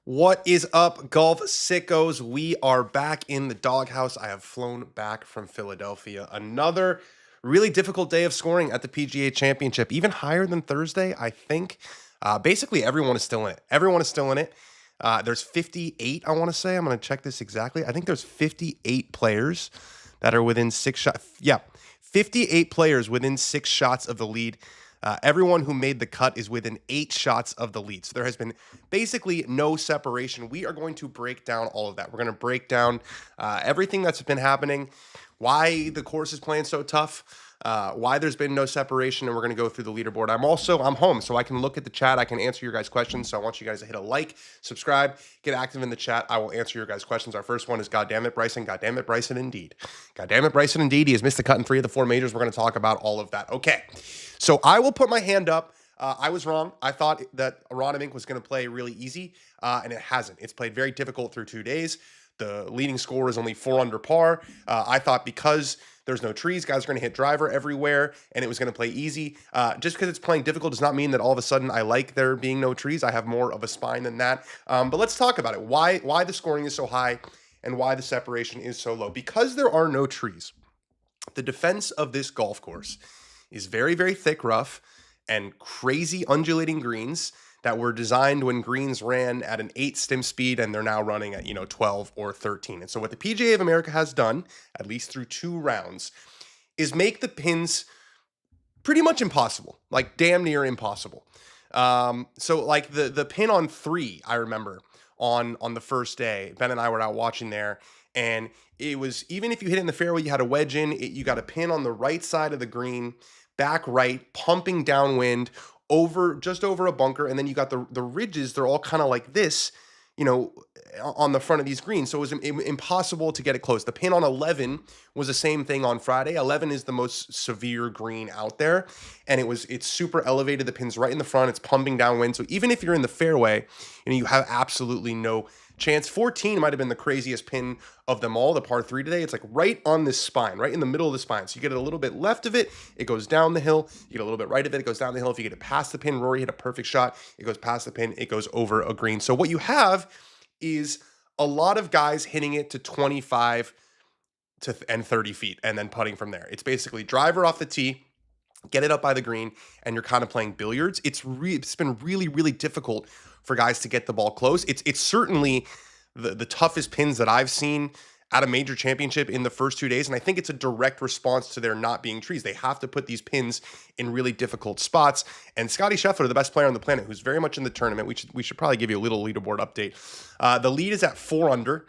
What is up, golf sickos? We are back in the doghouse. I have flown back from Philadelphia. Another really difficult day of scoring at the PGA Championship, even higher than Thursday, I think. Basically, everyone is still in it. Everyone is still in it. There's 58, I want to say. I'm going to check this exactly. I think there's 58 players that are within 6 shots. Yeah, 58 players within 6 shots of the lead. Everyone who made the cut is within 8 shots of the lead. So there has been basically no separation. We are going to break down all of that. We're going to break down everything that's been happening, why the course is playing so tough, why there's been no separation, and we're going to go through the leaderboard. I'm home, so I can look at the chat. I can answer your guys' questions. So I want you guys to hit a like, subscribe, get active in the chat. I will answer your guys' questions. Our first one is, God damn it, Bryson. God damn it, Bryson, indeed. God damn it, Bryson, indeed. He has missed the cut in 3 of the 4 majors. We're going to talk about all of that. Okay. So I will put my hand up. I was wrong. I thought that Aronomink was going to play really easy, and it hasn't. It's played very difficult through 2 days. The leading score is only 4 under par. I thought because there's no trees, guys are going to hit driver everywhere, and it was going to play easy. Just because it's playing difficult does not mean that all of a sudden I like there being no trees. I have more of a spine than that. But let's talk about it. Why the scoring is so high and why the separation is so low. Because there are no trees, the defense of this golf course is very, very thick rough and crazy undulating greens that were designed when greens ran at an 8 stem speed, and they're now running at 12 or 13. And so what the PGA of America has done, at least through 2 rounds, is make the pins pretty much impossible, like damn near impossible. So like the pin on 3, I remember on the first day, Ben and I were out watching there, and it was, even if you hit it in the fairway, you had a wedge in, you got a pin on the right side of the green, back right, pumping downwind, just over a bunker, and then you got the ridges. They're all kind of like this, on the front of these greens. So it was impossible to get it close. The pin on 11 was the same thing on Friday. 11 is the most severe green out there, and it's super elevated. The pin's right in the front. It's pumping downwind. So even if you're in the fairway, you have absolutely no chance. 14 might have been the craziest pin of them all, the par 3 today. It's like right on this spine, right in the middle of the spine. So you get it a little bit left of it, it goes down the hill. You get a little bit right of it, it goes down the hill. If you get it past the pin, Rory hit a perfect shot. It goes past the pin, it goes over a green. So what you have is a lot of guys hitting it to 25 and 30 feet and then putting from there. It's basically driver off the tee, get it up by the green, and you're kind of playing billiards. It's been really, really difficult for guys to get the ball close. It's certainly the toughest pins that I've seen at a major championship in the first 2 days, and I think it's a direct response to there not being trees. They have to put these pins in really difficult spots, and Scotty Scheffler, the best player on the planet, who's very much in the tournament, we should probably give you a little leaderboard update. The lead is at 4 under.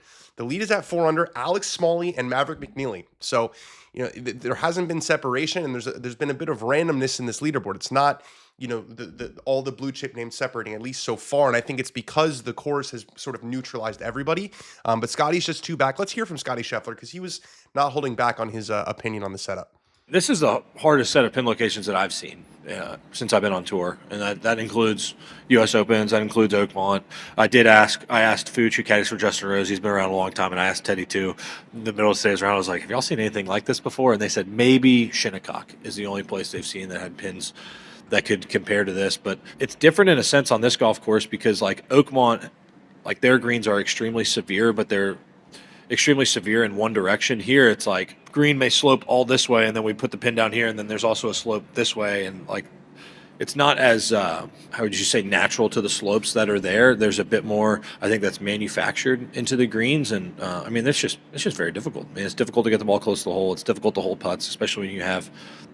Alex Smalley and Maverick McNeely. So, there hasn't been separation, and there's been a bit of randomness in this leaderboard. It's not, all the blue chip names separating, at least so far. And I think it's because the course has sort of neutralized everybody. But Scotty's just 2 back. Let's hear from Scotty Scheffler, because he was not holding back on his opinion on the setup. This is the hardest set of pin locations that I've seen since I've been on tour, and that includes U.S. Opens, that includes Oakmont. I asked Fuchs, who caddies for Justin Rose, he's been around a long time, and I asked Teddy too. In the middle of today's round, I was like, have y'all seen anything like this before? And they said maybe Shinnecock is the only place they've seen that had pins that could compare to this. But it's different in a sense on this golf course because like Oakmont, like their greens are extremely severe, but they're extremely severe in one direction. Here it's like green may slope all this way, and then we put the pin down here, and then there's also a slope this way, and like it's not as how would you say, natural to the slopes that are there. There's a bit more, I think, that's manufactured into the greens, and I mean it's just very difficult. I mean, it's difficult to get the ball close to the hole. It's difficult to hold putts, especially when you have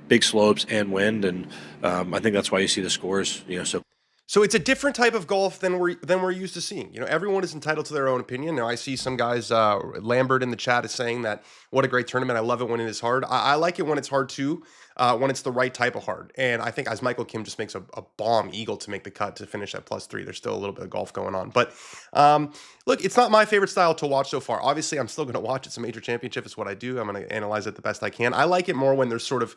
big slopes and wind, and I think that's why you see the scores So it's a different type of golf than we're used to seeing. Everyone is entitled to their own opinion. Now I see some guys, Lambert in the chat is saying that what a great tournament. I love it when it is hard. I like it when it's hard too, when it's the right type of hard. And I think as Michael Kim just makes a bomb eagle to make the cut to finish at +3. There's still a little bit of golf going on. But look, it's not my favorite style to watch so far. Obviously, I'm still going to watch. It's a major championship. It's what I do. I'm going to analyze it the best I can. I like it more when there's sort of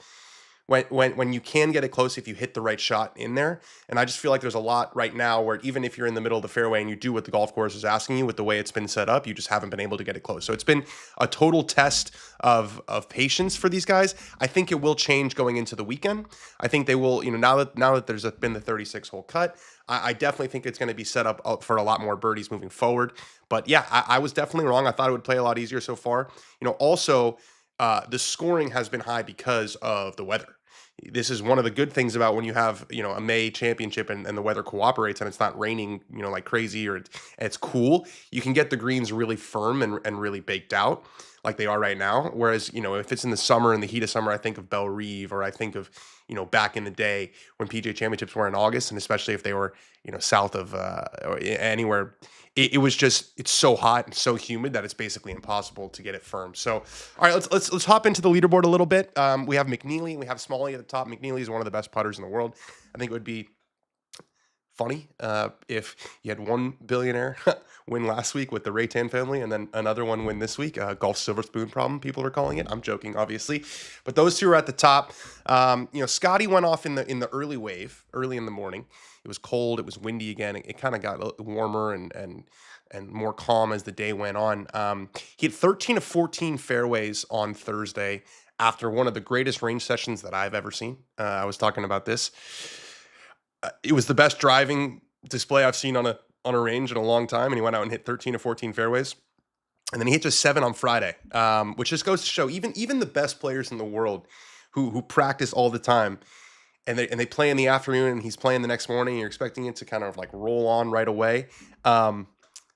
when you can get it close if you hit the right shot in there. And I just feel like there's a lot right now where even if you're in the middle of the fairway and you do what the golf course is asking you with the way it's been set up, you just haven't been able to get it close. So it's been a total test of patience for these guys. I think it will change going into the weekend. I think they will, now that there's been the 36-hole cut, I definitely think it's going to be set up for a lot more birdies moving forward. But yeah, I was definitely wrong. I thought it would play a lot easier so far. Also, the scoring has been high because of the weather. This is one of the good things about when you have, a May championship and the weather cooperates and it's not raining, like crazy, or it's cool. You can get the greens really firm and really baked out like they are right now. Whereas, if it's in the summer, in the heat of summer, I think of Belle Reve, or I think of, back in the day when PGA Championships were in August, and especially if they were, south of or anywhere, it's so hot and so humid that it's basically impossible to get it firm. So, all right, let's hop into the leaderboard a little bit. We have McNeely, we have Smalley at the top. McNeely is one of the best putters in the world. I think it would be funny if you had one billionaire win last week with the Raytan family and then another one win this week. Golf silver spoon problem, people are calling it. I'm joking, obviously, but those two are at the top. Scotty went off in the early wave, early in the morning. It was cold, it was windy again. It kind of got warmer and more calm as the day went on. He had 13 of 14 fairways on Thursday after one of the greatest range sessions that I've ever seen. I was talking about this. It was the best driving display I've seen on a range in a long time, and he went out and hit 13 of 14 fairways. And then he hit just 7 on Friday, which just goes to show even the best players in the world who practice all the time and they play in the afternoon and he's playing the next morning, you're expecting it to kind of like roll on right away.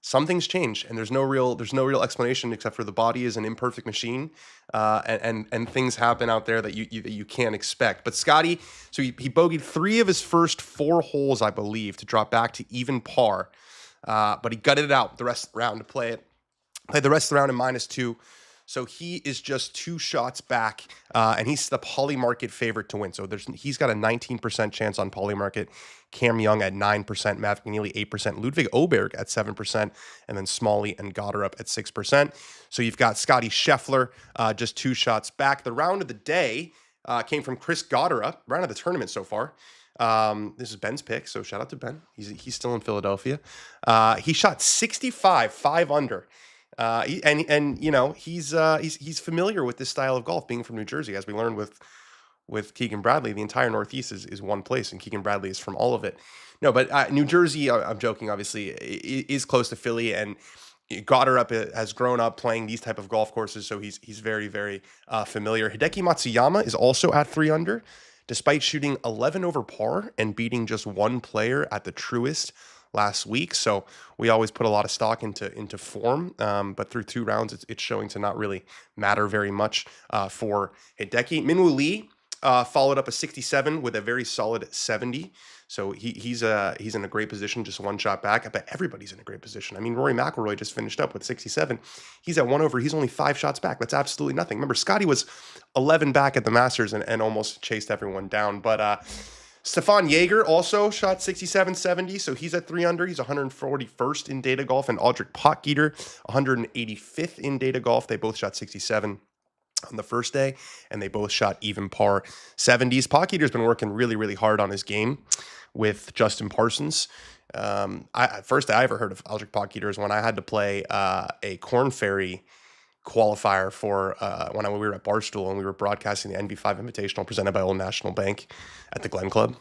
Something's changed, and there's no real explanation except for the body is an imperfect machine, and things happen out there that you can't expect. But Scotty, so he bogeyed 3 of his first 4 holes, I believe, to drop back to even par, but he gutted it out the rest of the round to play the rest of the round in -2. So he is just 2 shots back, and he's the Polymarket favorite to win. So he's got a 19% chance on Polymarket. Cam Young at 9%, Maverick Neely 8%, Ludwig Oberg at 7%, and then Smalley and Goddard up at 6%. So you've got Scotty Scheffler just 2 shots back. The round of the day came from Chris Goddard, round of the tournament so far. This is Ben's pick, so shout out to Ben. He's still in Philadelphia. He shot 65, 5 under. He's familiar with this style of golf, being from New Jersey, as we learned with Keegan Bradley. The entire Northeast is one place, and Keegan Bradley is from all of it. No, but New Jersey, I'm joking, obviously, is close to Philly, and Goddard has grown up playing these type of golf courses, so he's very, very familiar. Hideki Matsuyama is also at 3 under, despite shooting 11 over par and beating just one player at the Truist last week. So we always put a lot of stock into form, but through 2 rounds, it's showing to not really matter very much for Hideki. Minwoo Lee followed up a 67 with a very solid 70. So he's in a great position, just 1 shot back. I bet everybody's in a great position. I mean, Rory McIlroy just finished up with 67. He's at 1 over. He's only 5 shots back. That's absolutely nothing. Remember, Scotty was 11 back at the Masters and almost chased everyone down. But Stefan Jaeger also shot 67, 70, so he's at 3 under. He's 141st in data golf, and Aldrich Potgieter 185th in data golf. They both shot 67 on the first day, and they both shot even par 70s. Potgieter's been working really, really hard on his game with Justin Parsons. First I ever heard of Aldrich Potgieter is when I had to play a Corn Ferry qualifier for when we were at Barstool and we were broadcasting the NV5 Invitational presented by Old National Bank at the Glen Club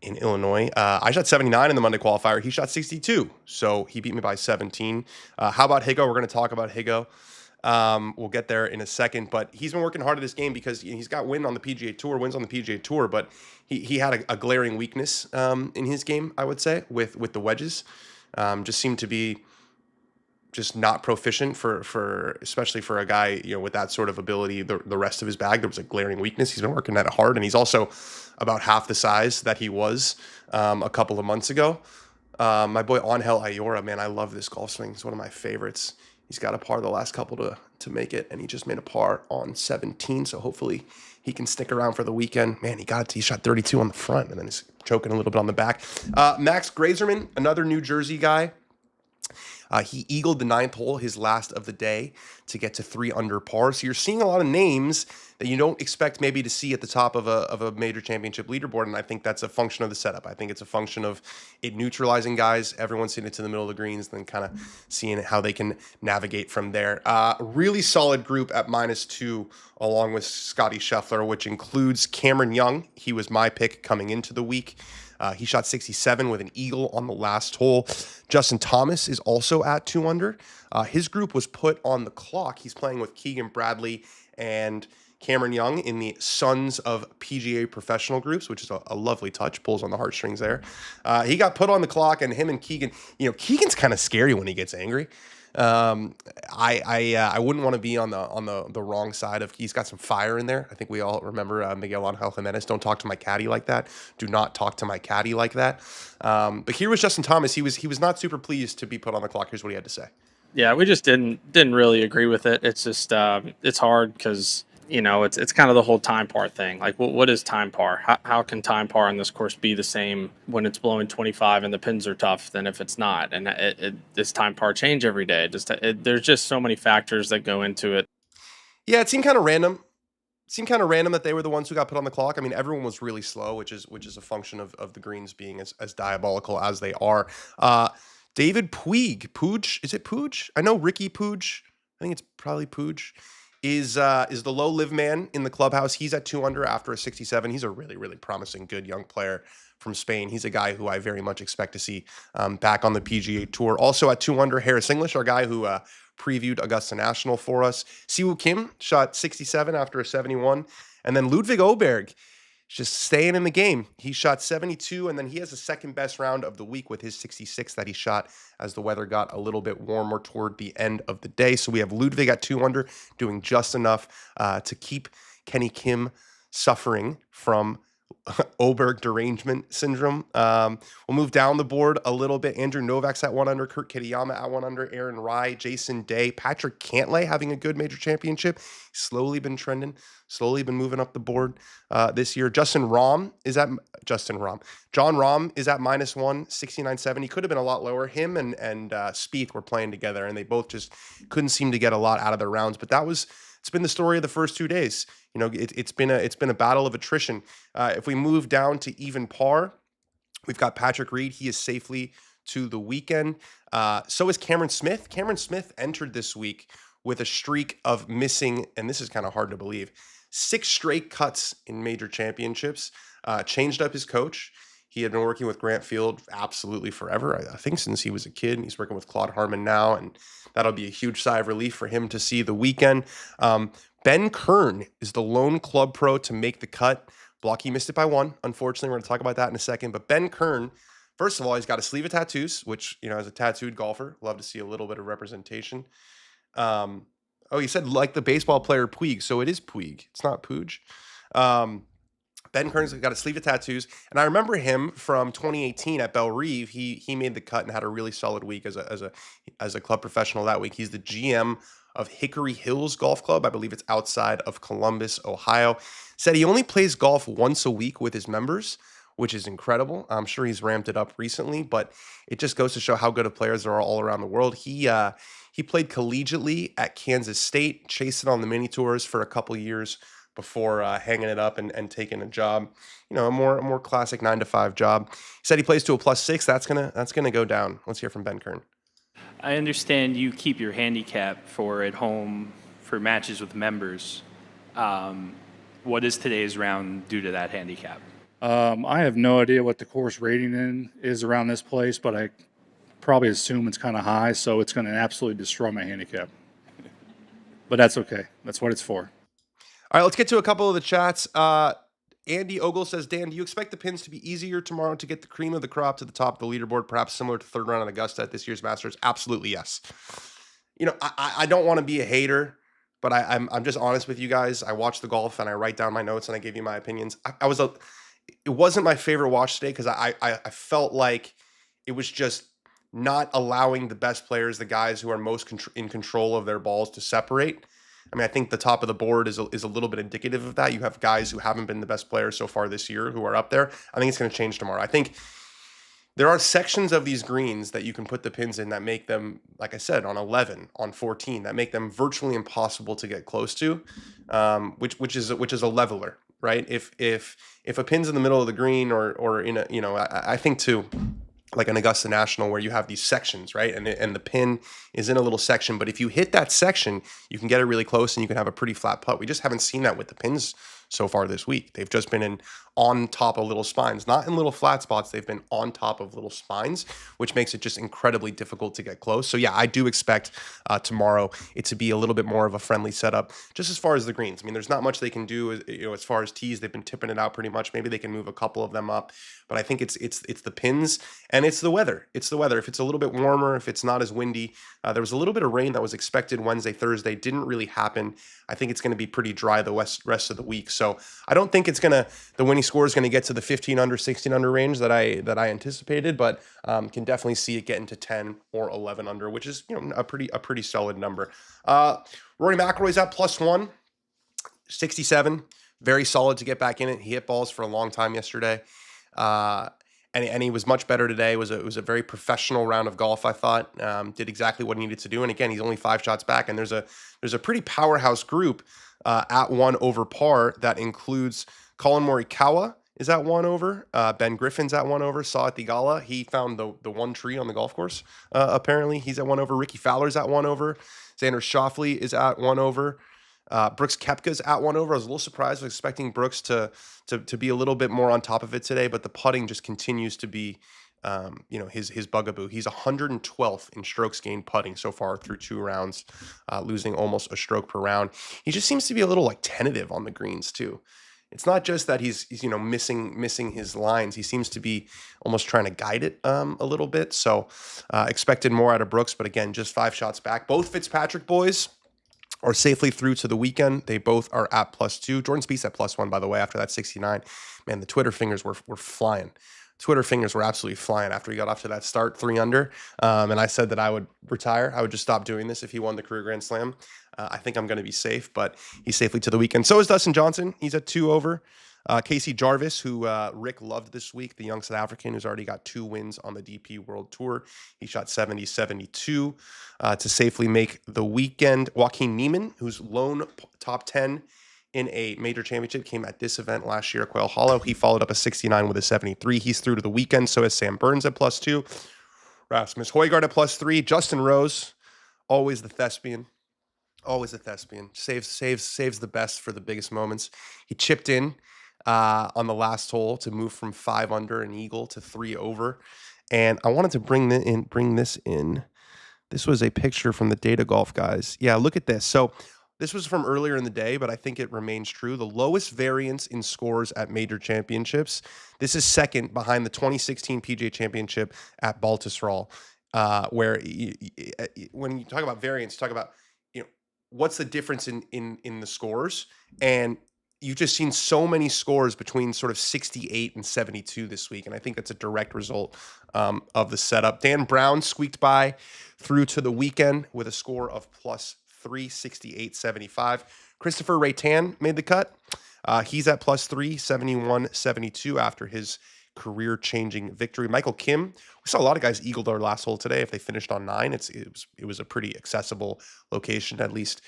in Illinois. I shot 79 in the Monday qualifier. He shot 62, so he beat me by 17. How about Higo? We're going to talk about Higo. We'll get there in a second, but he's been working hard at this game because he's got wins on the PGA Tour, but he had a glaring weakness in his game, I would say, with the wedges. Just seemed to be just not proficient for especially for a guy, with that sort of ability. The rest of his bag, there was a glaring weakness. He's been working at it hard, and he's also about half the size that he was a couple of months ago. My boy Angel Ayora, man, I love this golf swing. It's one of my favorites. He's got a par the last couple to make it, and he just made a par on 17. So hopefully he can stick around for the weekend. Man, he shot 32 on the front, and then he's choking a little bit on the back. Max Grazerman, another New Jersey guy. He eagled the ninth hole, his last of the day, to get to 3 under par. So you're seeing a lot of names that you don't expect maybe to see at the top of a major championship leaderboard, and I think that's a function of the setup. I think it's a function of it neutralizing guys, everyone seeing it to the middle of the greens, then kind of seeing how they can navigate from there. Really solid group at -2, along with Scotty Scheffler, which includes Cameron Young. He was my pick coming into the week. He shot 67 with an eagle on the last hole. Justin Thomas is also at 2 under. His group was put on the clock. He's playing with Keegan Bradley and Cameron Young in the Sons of PGA Professional groups, which is a lovely touch, pulls on the heartstrings there. He got put on the clock, and him and Keegan, Keegan's kind of scary when he gets angry. I wouldn't want to be on the wrong side of. He's got some fire in there. I think we all remember Miguel Angel Jimenez. Don't talk to my caddy like that. Do not talk to my caddy like that. But here was Justin Thomas. He was not super pleased to be put on the clock. Here's what he had to say. Yeah, we just didn't really agree with it. It's just it's hard because it's kind of the whole time par thing. Like, what is time par? How can time par on this course be the same when it's blowing 25 and the pins are tough than if it's not? And this time par change every day. There's just so many factors that go into it. Yeah, it seemed kind of random. That they were the ones who got put on the clock. I mean, everyone was really slow, which is a function of the greens being as diabolical as they are. David Puig, is it Puig? I know Ricky Puig. I think it's probably Puig. Is the low live man in the clubhouse. He's at 2 under after a 67. He's a really, really promising, good young player from Spain. He's a guy who I very much expect to see back on the PGA Tour. Also at 2 under, Harris English, our guy who previewed Augusta National for us. Siwoo Kim shot 67 after a 71. And then Ludwig Åberg, just staying in the game. He shot 72, and then he has the second best round of the week with his 66 that he shot as the weather got a little bit warmer toward the end of the day. So we have Ludwig at 2 under, doing just enough to keep Kenny Kim suffering from Åberg derangement syndrome. We'll move down the board a little bit. Andrew Novak's at 1 under, Kurt Kitayama at 1 under, Aaron Rai, Jason Day, Patrick Cantlay having a good major championship. Slowly been trending, slowly been moving up the board this year. John Rahm is at -1, 69.7. He could have been a lot lower. Him and Spieth were playing together, and they both just couldn't seem to get a lot out of their rounds. But it's been the story of the first 2 days. It's been a battle of attrition. If we move down to even par, we've got Patrick Reed. He is safely to the weekend. So is Cameron Smith. Cameron Smith entered this week with a streak of missing, and this is kind of hard to believe, 6 straight cuts in major championships. Changed up his coach. He had been working with Grant Field absolutely forever, I think since he was a kid. He's working with Claude Harmon now, and that'll be a huge sigh of relief for him to see the weekend. Ben Kern is the lone club pro to make the cut. Blocky missed it by 1. Unfortunately, we're going to talk about that in a second. But Ben Kern, first of all, he's got a sleeve of tattoos, which, as a tattooed golfer, love to see a little bit of representation. He said like the baseball player Puig, so it is Puig. It's not Puig. Ben Kern's got a sleeve of tattoos, and I remember him from 2018 at Belle Reve. He made the cut and had a really solid week as a club professional that week. He's the GM of Hickory Hills Golf Club. I believe it's outside of Columbus, Ohio. Said he only plays golf once a week with his members, which is incredible. I'm sure he's ramped it up recently, but it just goes to show how good of players there are all around the world. He played collegiately at Kansas State, chased it on the mini tours for a couple years before hanging it up and taking a job, a more classic 9-to-5 job. He said he plays to a +6. That's gonna go down. Let's hear from Ben Kern. I understand you keep your handicap for at home for matches with members. What does today's round do to that handicap? I have no idea what the course rating is around this place, but I probably assume it's kind of high, so it's going to absolutely destroy my handicap. But that's okay. That's what it's for. All right, let's get to a couple of the chats. Andy Ogle says, Dan, do you expect the pins to be easier tomorrow to get the cream of the crop to the top of the leaderboard, perhaps similar to third round at Augusta at this year's Masters? Absolutely, yes. I don't want to be a hater, but I'm just honest with you guys. I watch the golf and I write down my notes and I give you my opinions. It wasn't my favorite watch today because I felt like it was just not allowing the best players, the guys who are most in control of their balls, to separate. I mean, I think the top of the board is a little bit indicative of that. You have guys who haven't been the best players so far this year who are up there. I think it's going to change tomorrow. I think there are sections of these greens that you can put the pins in that make them, like I said, on 11, on 14, that make them virtually impossible to get close to, which is a leveler, right? If a pin's in the middle of the green or in a, I think too, like an Augusta National where you have these sections, right? And the pin is in a little section, but if you hit that section, you can get it really close and you can have a pretty flat putt. We just haven't seen that with the pins so far this week. They've just been in on top of little spines, not in little flat spots. They've been on top of little spines, which makes it just incredibly difficult to get close. So yeah, I do expect tomorrow it to be a little bit more of a friendly setup. Just as far as the greens, I mean, there's not much they can do. As far as tees, they've been tipping it out pretty much. Maybe they can move a couple of them up, but I think it's the pins and it's the weather. It's the weather. If it's a little bit warmer, if it's not as windy, there was a little bit of rain that was expected Wednesday, Thursday, didn't really happen. I think it's going to be pretty dry the rest of the week. So I don't think the winning score is going to get to the 15 under, 16 under range that I anticipated, but can definitely see it getting to 10 or 11 under, which is a pretty solid number. Rory McIlroy's at +1, 67, very solid to get back in it. He hit balls for a long time yesterday. And he was much better today. It was a very professional round of golf, I thought. Did exactly what he needed to do. And again, he's only 5 shots back. And there's a pretty powerhouse group at 1 over par that includes Colin Morikawa is at 1 over. Ben Griffin's at 1 over. Saw at the gala. He found the one tree on the golf course. Apparently, he's at 1 over. Ricky Fowler's at 1 over. Xander Schauffele is at 1 over. Brooks Koepka's at 1 over. I was a little surprised. I was expecting Brooks to be a little bit more on top of it today, but the putting just continues to be, his bugaboo. He's 112th in strokes gained putting so far through 2 rounds, losing almost a stroke per round. He just seems to be a little tentative on the greens too. It's not just that he's missing his lines. He seems to be almost trying to guide it a little bit. So expected more out of Brooks, but again, just 5 shots back. Both Fitzpatrick boys are safely through to the weekend. They both are at +2. Jordan Spieth at +1, by the way, after that 69. Man, the Twitter fingers were flying. Twitter fingers were absolutely flying after he got off to that start, 3 under. And I said that I would retire. I would just stop doing this if he won the career Grand Slam. I think I'm going to be safe, but he's safely to the weekend. So is Dustin Johnson. He's at 2 over. Casey Jarvis, who Rick loved this week, the young South African who's already got 2 wins on the DP World Tour. He shot 70-72 to safely make the weekend. Joaquin Niemann, who's lone top 10 in a major championship, came at this event last year at Quail Hollow. He followed up a 69 with a 73. He's through to the weekend. So is Sam Burns at +2. Rasmus Højgaard at +3. Justin Rose, always the thespian. Always a thespian. Saves the best for the biggest moments. He chipped in on the last hole to move from 5 under an eagle to 3 over. And I wanted to bring this in. This was a picture from the Data Golf guys. Yeah, look at this. So this was from earlier in the day, but I think it remains true. The lowest variance in scores at major championships. This is second behind the 2016 PGA Championship at Baltusrol, where when you talk about variance, you talk about what's the difference in the scores, and you've just seen so many scores between sort of 68 and 72 this week, and I think that's a direct result of the setup. Dan Brown squeaked by through to the weekend with a score of +3, 68-75. Christopher Raytan made the cut. He's at +3, 71-72 after his career-changing victory. Michael Kim, we saw a lot of guys eagle their last hole today. If they finished on 9, it was a pretty accessible location, at least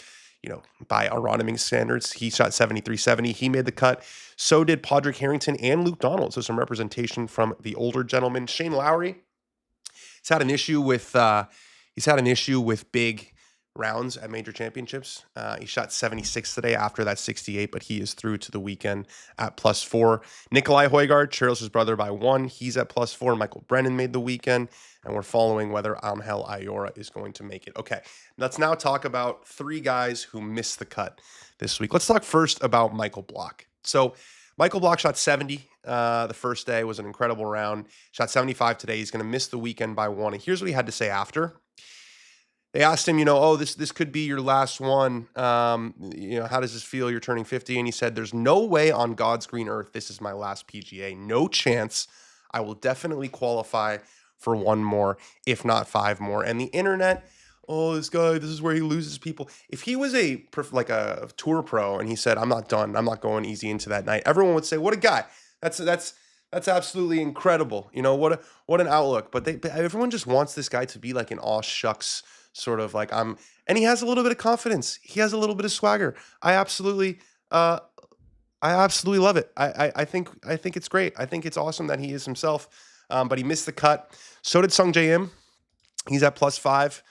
by Aronomink standards. He shot 73-70. He made the cut. So did Padraig Harrington and Luke Donald. So some representation from the older gentlemen. Shane Lowry, he's had an issue with big rounds at major championships. He shot 76 today after that 68, but he is through to the weekend at +4. Nikolai Højgaard trails his brother by 1. He's at +4. Michael Brennan made the weekend, and we're following whether Angel Ayora is going to make it. Okay, let's now talk about 3 guys who missed the cut this week. Let's talk first about Michael Block. So Michael Block shot 70 the first day. Was an incredible round. Shot 75 today. He's going to miss the weekend by 1. And here's what he had to say after. They asked him, this could be your last one. How does this feel? You're turning 50. And he said, there's no way on God's green earth this is my last PGA. No chance. I will definitely qualify for 1 more, if not 5 more. And the internet, this guy, this is where he loses people. If he was a tour pro and he said, I'm not done, I'm not going easy into that night, everyone would say, what a guy. That's That's absolutely incredible. What an outlook. But everyone just wants this guy to be like an aw shucks sort of like and he has a little bit of confidence. He has a little bit of swagger. Uh I absolutely love it. I think it's great. I think it's awesome that he is himself. But he missed the cut. So did Sung J M. He's at +5.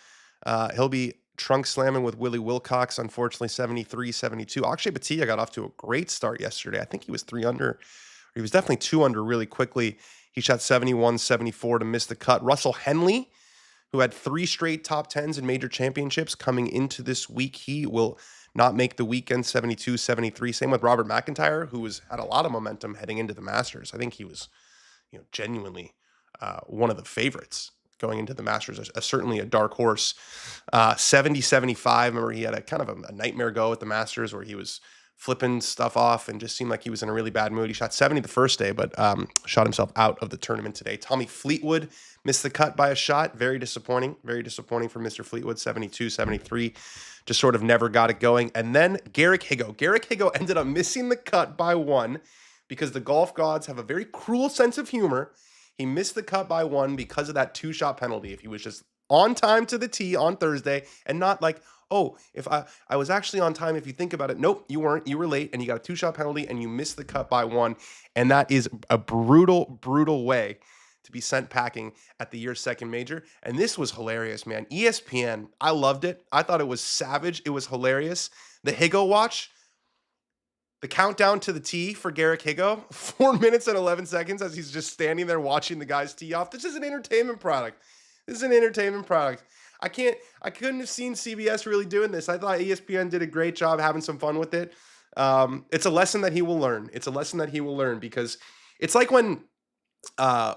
He'll be trunk slamming with Willie Wilcox, unfortunately, 73-72. Akshay Bhatia got off to a great start yesterday. I think he was 3 under. He was definitely 2 under really quickly. He shot 71-74 to miss the cut. Russell Henley, who had 3 straight top 10s in major championships coming into this week, he will not make the weekend, 72-73. Same with Robert McIntyre, who had a lot of momentum heading into the Masters. I think he was genuinely one of the favorites going into the Masters, certainly a dark horse. 70-75. Remember, he had a kind of a nightmare go at the Masters where he was flipping stuff off and just seemed like he was in a really bad mood. He shot 70 the first day, but shot himself out of the tournament today. Tommy Fleetwood missed the cut by a shot. Very disappointing. Very disappointing for Mr. Fleetwood, 72-73. Just sort of never got it going. And then Garrick Higgo. Garrick Higgo ended up missing the cut by 1 because the golf gods have a very cruel sense of humor. He missed the cut by 1 because of that 2-shot penalty. If he was just on time to the tee on Thursday and not like, oh, if I was actually on time, if you think about it, nope, you weren't. You were late and you got a 2-shot penalty and you missed the cut by 1. And that is a brutal, brutal way to be sent packing at the year's second major. And this was hilarious, man. ESPN, I loved it. I thought it was savage. It was hilarious. The Higgo watch. The countdown to the tee for Garrick Higgo, 4 minutes and 11 seconds as he's just standing there watching the guys tee off. This is an entertainment product. I couldn't have seen CBS really doing this. I thought ESPN did a great job having some fun with it. It's a lesson that he will learn. Because it's like when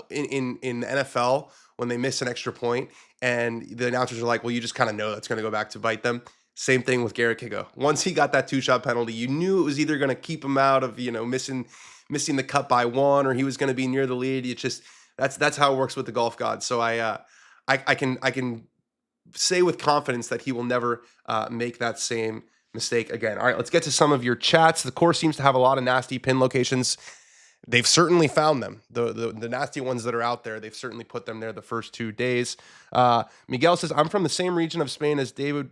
in the NFL, when they miss an extra point and the announcers are like, well, you just kind of know that's going to go back to bite them. Same thing with Garrick Higgo. Once he got that 2-shot penalty, you knew it was either going to keep him out of, missing the cut by 1, or he was going to be near the lead. It's just that's how it works with the golf gods. So I can say with confidence that he will never make that same mistake again. All right, let's get to some of your chats. The course seems to have a lot of nasty pin locations. They've certainly found them. The nasty ones that are out there, they've certainly put them there the first 2 days. Miguel says, I'm from the same region of Spain as David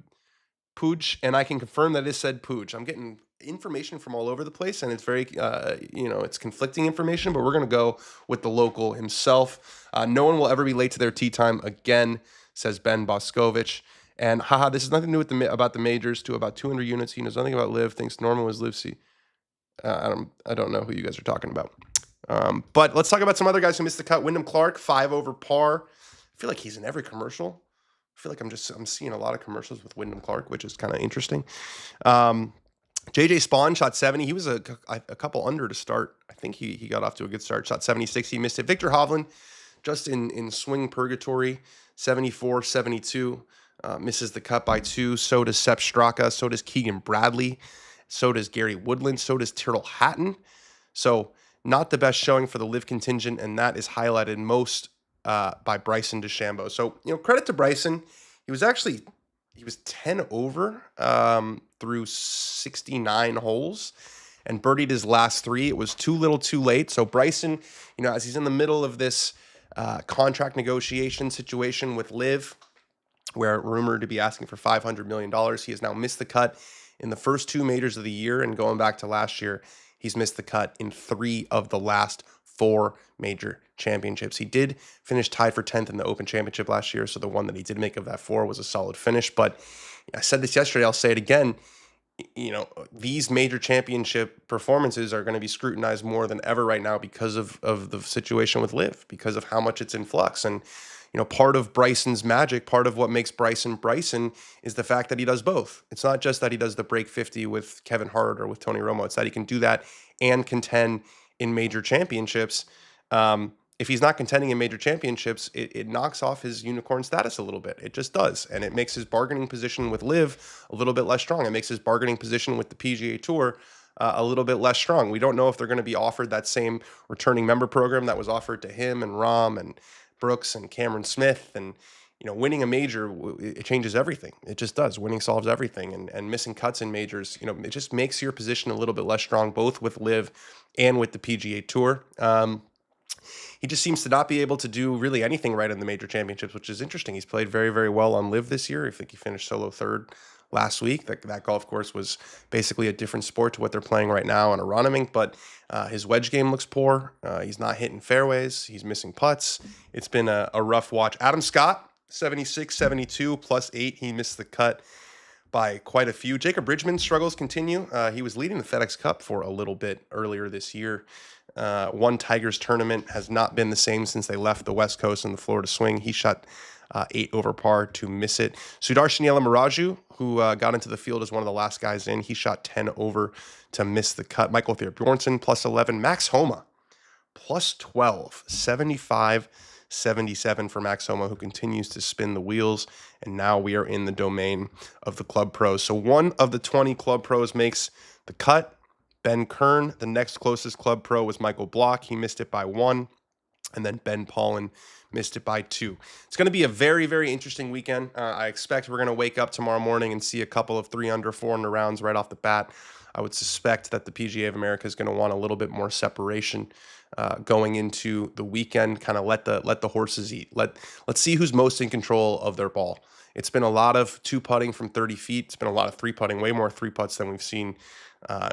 Puig, and I can confirm that it said Puig. I'm getting information from all over the place, and it's very, it's conflicting information, but we're going to go with the local himself. No one will ever be late to their tee time again, says Ben Boscovich. And haha, this has nothing to do with about the majors, to about 200 units. He knows nothing about Liv, thinks normal is Liv C. I don't know who you guys are talking about. But let's talk about some other guys who missed the cut. Wyndham Clark, 5 over par. I feel like he's in every commercial. I feel like I'm seeing a lot of commercials with Wyndham Clark, which is kind of interesting. JJ Spawn shot 70. He was a couple under to start. I think he got off to a good start. Shot 76. He missed it. Victor Hovland, just in swing purgatory, 74-72. Misses the cut by 2. So does Sepp Straka. So does Keegan Bradley. So does Gary Woodland. So does Tyrrell Hatton. So not the best showing for the Live contingent, and that is highlighted most by Bryson DeChambeau. So, credit to Bryson. He was 10 over through 69 holes and birdied his last 3. It was too little too late. So Bryson, as he's in the middle of this contract negotiation situation with Liv, where rumored to be asking for $500 million, he has now missed the cut in the first 2 majors of the year. And going back to last year, he's missed the cut in 3 of the last 4 major championships. He did finish tied for 10th in the Open Championship last year, so the one that he did make of that 4 was a solid finish. But I said this yesterday, I'll say it again, these major championship performances are going to be scrutinized more than ever right now because of the situation with Liv, because of how much it's in flux. And part of Bryson's magic, part of what makes Bryson Bryson is the fact that he does both. It's not just that he does the break 50 with Kevin Hart or with Tony Romo. It's that he can do that and contend in major championships. If he's not contending in major championships, it knocks off his unicorn status a little bit. It just does. And it makes his bargaining position with Liv a little bit less strong. It makes his bargaining position with the PGA Tour a little bit less strong. We don't know if they're going to be offered that same returning member program that was offered to him and Rahm and Brooks and Cameron Smith. And, winning a major, it changes everything. It just does. Winning solves everything. And missing cuts in majors, it just makes your position a little bit less strong, both with Liv and with the PGA Tour. he just seems to not be able to do really anything right in the major championships, which is interesting. He's played very, very well on Live this year. I think he finished solo third last week. That golf course was basically a different sport to what they're playing right now on Aronomink, but his wedge game looks poor. He's not hitting fairways. He's missing putts. It's been a rough watch. Adam Scott, 76, 72, +8. He missed the cut by quite a few. Jacob Bridgman's struggles continue. He was leading the FedEx Cup for a little bit earlier this year. Won Tigers tournament, has not been the same since they left the West Coast and the Florida swing. He shot 8 over par to miss it. Sudarshaniela Maraju, who got into the field as one of the last guys in, he shot 10 over to miss the cut. Michael Thayer Bjornsson, +11. Max Homa, +12. 75, 77 for Max Homa, who continues to spin the wheels. And now we are in the domain of the club pros. So one of the 20 club pros makes the cut. Ben Kern, the next closest club pro was Michael Block. He missed it by 1. And then Ben Paulin missed it by 2. It's going to be a very, very interesting weekend. I expect we're going to wake up tomorrow morning and see a couple of 3 under, 4 under rounds right off the bat. I would suspect that the PGA of America is going to want a little bit more separation going into the weekend. Kind of let the horses eat. Let's see who's most in control of their ball. It's been a lot of 2-putting from 30 feet. It's been a lot of 3-putting, way more 3-putts than we've seen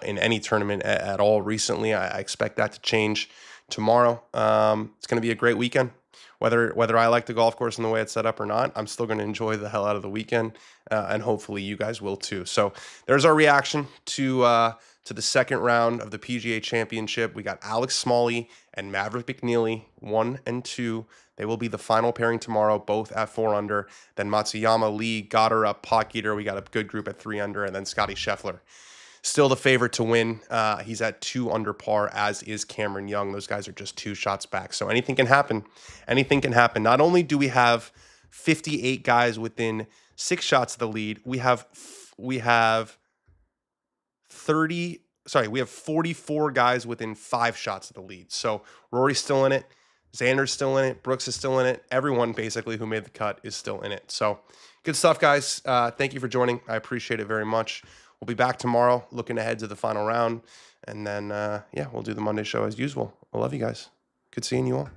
in any tournament at all recently. I expect that to change tomorrow. It's going to be a great weekend. Whether I like the golf course and the way it's set up or not, I'm still going to enjoy the hell out of the weekend, and hopefully you guys will too. So there's our reaction to the second round of the PGA Championship. We got Alex Smalley and Maverick McNeely, 1 and 2. They will be the final pairing tomorrow, both at 4 under. Then Matsuyama, Lee, Goddard up, Potgieter. We got a good group at 3 under, and then Scotty Scheffler. Still the favorite to win. He's at 2 under par, as is Cameron Young. Those guys are just 2 shots back. So anything can happen. Anything can happen. Not only do we have 58 guys within 6 shots of the lead, we have 44 guys within 5 shots of the lead. So Rory's still in it. Xander's still in it. Brooks is still in it. Everyone basically who made the cut is still in it. So good stuff, guys. Thank you for joining. I appreciate it very much. We'll be back tomorrow looking ahead to the final round. And then, we'll do the Monday show as usual. I love you guys. Good seeing you all.